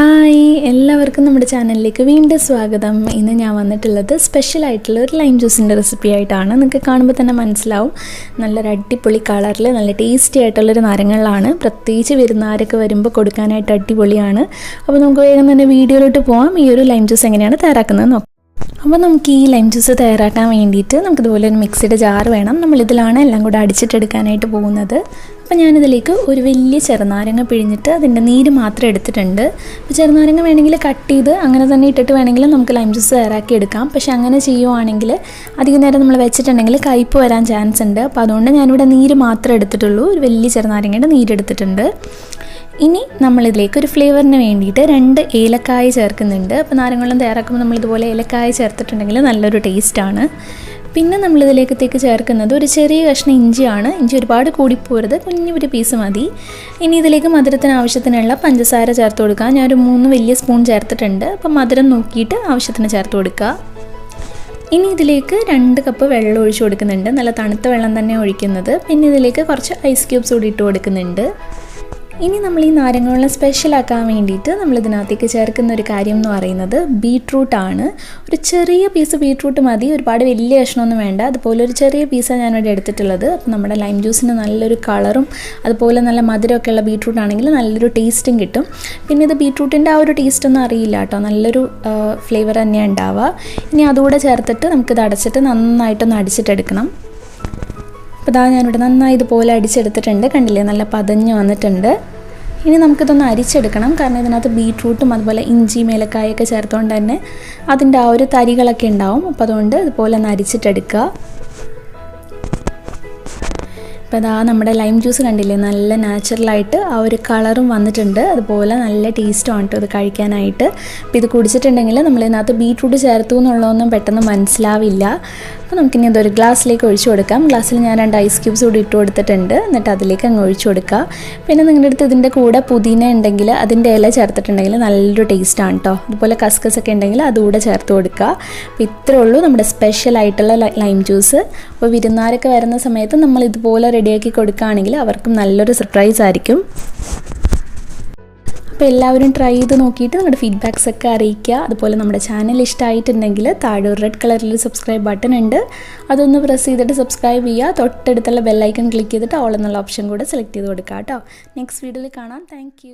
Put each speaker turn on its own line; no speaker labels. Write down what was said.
Hi എല്ലാവർക്കും നമ്മുടെ ചാനലിലേക്ക് വീണ്ടും സ്വാഗതം. ഇന്ന് ഞാൻ വന്നിട്ടുള്ളത് സ്പെഷ്യൽ ആയിട്ടുള്ള ഒരു ലൈം ജ്യൂസിൻ്റെ റെസിപ്പി ആയിട്ടാണ്. നിങ്ങൾക്ക് കാണുമ്പോൾ തന്നെ മനസ്സിലാവും, നല്ലൊരു അടിപൊളി കളറിൽ നല്ല ടേസ്റ്റി ആയിട്ടുള്ളൊരു നാരങ്ങളാണ്. പ്രത്യേകിച്ച് വിരുന്നാരൊക്കെ വരുമ്പോൾ കൊടുക്കാനായിട്ട് അടിപൊളിയാണ്. അപ്പോൾ നമുക്ക് വേഗം തന്നെ വീഡിയോയിലോട്ട് പോകാം. ഈ ഒരു ലൈം ജ്യൂസ് എങ്ങനെയാണ് തയ്യാറാക്കുന്നത് നോക്കാം. അപ്പോൾ നമുക്ക് ഈ ലൈം ജ്യൂസ് തയ്യാറാക്കാൻ വേണ്ടിയിട്ട് നമുക്കിതുപോലെ ഒരു മിക്സിയുടെ ജാർ വേണം. നമ്മളിതിലാണ് എല്ലാം കൂടെ അടിച്ചിട്ടെടുക്കാനായിട്ട് പോകുന്നത്. അപ്പോൾ ഞാനിതിലേക്ക് ഒരു വലിയ ചെറുനാരങ്ങ പിഴിഞ്ഞിട്ട് അതിൻ്റെ നീര് മാത്രം എടുത്തിട്ടുണ്ട്. അപ്പോൾ ചെറുനാരങ്ങ വേണമെങ്കിൽ കട്ട് ചെയ്ത് അങ്ങനെ തന്നെ ഇട്ടിട്ട് വേണമെങ്കിൽ നമുക്ക് ലൈം ജ്യൂസ് തയ്യാറാക്കി എടുക്കാം. പക്ഷേ അങ്ങനെ ചെയ്യുവാണെങ്കിൽ അധികം നേരം നമ്മൾ വെച്ചിട്ടുണ്ടെങ്കിൽ കയ്പ്പ് വരാൻ ചാൻസ് ഉണ്ട്. അപ്പോൾ അതുകൊണ്ട് ഞാനിവിടെ നീര് മാത്രമേ എടുത്തിട്ടുള്ളൂ. ഒരു വലിയ ചെറുനാരങ്ങയുടെ നീരെടുത്തിട്ടുണ്ട്. ഇനി നമ്മളിതിലേക്ക് ഒരു ഫ്ലേവറിന് വേണ്ടിയിട്ട് 2 ഏലക്കായ ചേർക്കുന്നുണ്ട്. അപ്പോൾ നാരങ്ങളും തയ്യാറാക്കുമ്പോൾ നമ്മളിതുപോലെ ഏലക്കായ ചേർത്തിട്ടുണ്ടെങ്കിൽ നല്ലൊരു ടേസ്റ്റാണ്. പിന്നെ നമ്മളിതിലേക്കത്തേക്ക് ചേർക്കുന്നത് ഒരു ചെറിയ കഷ്ണം ഇഞ്ചിയാണ്. ഇഞ്ചി ഒരുപാട് കൂടിപ്പോരുത്, കുഞ്ഞൊരു പീസ് മതി. ഇനി ഇതിലേക്ക് മധുരത്തിന് ആവശ്യത്തിനുള്ള പഞ്ചസാര ചേർത്ത് കൊടുക്കുക. ഞാനൊരു 3 വലിയ സ്പൂൺ ചേർത്തിട്ടുണ്ട്. അപ്പോൾ മധുരം നോക്കിയിട്ട് ആവശ്യത്തിന് ചേർത്ത് കൊടുക്കുക. ഇനി ഇതിലേക്ക് 2 കപ്പ് വെള്ളം ഒഴിച്ച് കൊടുക്കുന്നുണ്ട്. നല്ല തണുത്ത വെള്ളം തന്നെ ഒഴിക്കുന്നത്. പിന്നെ ഇതിലേക്ക് കുറച്ച് ഐസ് ക്യൂബ്സ് കൂടി ഇട്ട് കൊടുക്കുന്നുണ്ട്. ഇനി നമ്മൾ ഈ നാരങ്ങവെള്ളം സ്പെഷ്യലാക്കാൻ വേണ്ടിയിട്ട് നമ്മളിതിനകത്തേക്ക് ചേർക്കുന്ന ഒരു കാര്യം എന്ന് പറയുന്നത് ബീട്രൂട്ടാണ്. ഒരു ചെറിയ പീസ് ബീട്രൂട്ട് മതി, ഒരുപാട് വലിയ കഷ്ണമൊന്നും വേണ്ട. അതുപോലെ ഒരു ചെറിയ പീസാണ് ഞാനിവിടെ എടുത്തിട്ടുള്ളത്. അപ്പോൾ നമ്മുടെ ലൈം ജ്യൂസിന് നല്ലൊരു കളറും അതുപോലെ നല്ല മധുരമൊക്കെ ഉള്ള ബീട്രൂട്ട് ആണെങ്കിൽ നല്ലൊരു ടേസ്റ്റും കിട്ടും. പിന്നെ ഇത് ബീട്രൂട്ടിൻ്റെ ആ ഒരു ടേസ്റ്റൊന്നും അറിയില്ല കേട്ടോ, നല്ലൊരു ഫ്ലേവർ തന്നെയാണ് ഉണ്ടാവുക. ഇനി അതുകൂടെ ചേർത്തിട്ട് നമുക്കിത് അടച്ചിട്ട് നന്നായിട്ടൊന്ന് അടിച്ചിട്ടെടുക്കണം. അപ്പോൾ ഇതാ ഞാനിവിടെ നന്നായി ഇതുപോലെ അടിച്ചെടുത്തിട്ടുണ്ട്. കണ്ടില്ലേ, നല്ല പതഞ്ഞ് വന്നിട്ടുണ്ട്. ഇനി നമുക്കിതൊന്ന് അരിച്ചെടുക്കണം. കാരണം ഇതിനകത്ത് ബീട്രൂട്ടും അതുപോലെ ഇഞ്ചിയും ഏലക്കായൊക്കെ ചേർത്തുകൊണ്ട് തന്നെ അതിൻ്റെ ആ ഒരു തരികളൊക്കെ ഉണ്ടാവും. അപ്പോൾ അതുകൊണ്ട് ഇതുപോലെ ഒന്ന് അരിച്ചിട്ടെടുക്കുക. അപ്പോൾ അതാ നമ്മുടെ ലൈം ജ്യൂസ് കണ്ടില്ലേ, നല്ല നാച്ചുറലായിട്ട് ആ ഒരു കളറും വന്നിട്ടുണ്ട്. അതുപോലെ നല്ല ടേസ്റ്റുമാണ് കേട്ടോ ഇത് കഴിക്കാനായിട്ട്. അപ്പോൾ ഇത് കുടിച്ചിട്ടുണ്ടെങ്കിൽ നമ്മളിതിനകത്ത് ബീട്രൂട്ട് ചേർത്തു എന്നുള്ളതൊന്നും പെട്ടെന്ന് മനസ്സിലാവില്ല. അപ്പോൾ നമുക്കിനി അതൊരു ഗ്ലാസ്സിലേക്ക് ഒഴിച്ചു കൊടുക്കാം. ഗ്ലാസ്സിൽ ഞാൻ 2 ഐസ് ക്യൂബ്സ് കൂടി ഇട്ട് കൊടുത്തിട്ടുണ്ട്. എന്നിട്ട് അതിലേക്ക് അങ്ങ് ഒഴിച്ചു കൊടുക്കുക. പിന്നെ നിങ്ങളുടെ അടുത്ത് ഇതിൻ്റെ കൂടെ പുതിന ഉണ്ടെങ്കിൽ അതിൻ്റെ ഇല ചേർത്തിട്ടുണ്ടെങ്കിൽ നല്ലൊരു ടേസ്റ്റാണ് കേട്ടോ. അതുപോലെ കസ്കസ് ഒക്കെ ഉണ്ടെങ്കിൽ അതുകൂടെ ചേർത്ത് കൊടുക്കുക. അപ്പോൾ ഇത്രയേ ഉള്ളൂ നമ്മുടെ സ്പെഷ്യൽ ആയിട്ടുള്ള ലൈം ജ്യൂസ്. അപ്പോൾ വിരുന്നാരൊക്കെ വരുന്ന സമയത്ത് നമ്മൾ ഇതുപോലെ റെഡിയാക്കി കൊടുക്കുകയാണെങ്കിൽ അവർക്കും നല്ലൊരു സർപ്രൈസ് ആയിരിക്കും. അപ്പോൾ എല്ലാവരും ട്രൈ ചെയ്ത് നോക്കിയിട്ട് നിങ്ങളുടെ ഫീഡ്ബാക്സ് ഒക്കെ അറിയിക്കുക. അതുപോലെ നമ്മുടെ ചാനൽ ഇഷ്ടമായിട്ടുണ്ടെങ്കിൽ താഴെ ഒരു റെഡ് കളറിൽ സബ്സ്ക്രൈബ് ബട്ടൺ ഉണ്ട്, അതൊന്ന് പ്രസ് ചെയ്തിട്ട് സബ്സ്ക്രൈബ് ചെയ്യുക. തൊട്ടടുത്തുള്ള ബെല്ലൈക്കൺ ക്ലിക്ക് ചെയ്തിട്ട് ഓൾ എന്നുള്ള ഓപ്ഷൻ കൂടെ സെലക്ട് ചെയ്ത് കൊടുക്കുക കേട്ടോ. നെക്സ്റ്റ് വീഡിയോയിൽ കാണാം. താങ്ക്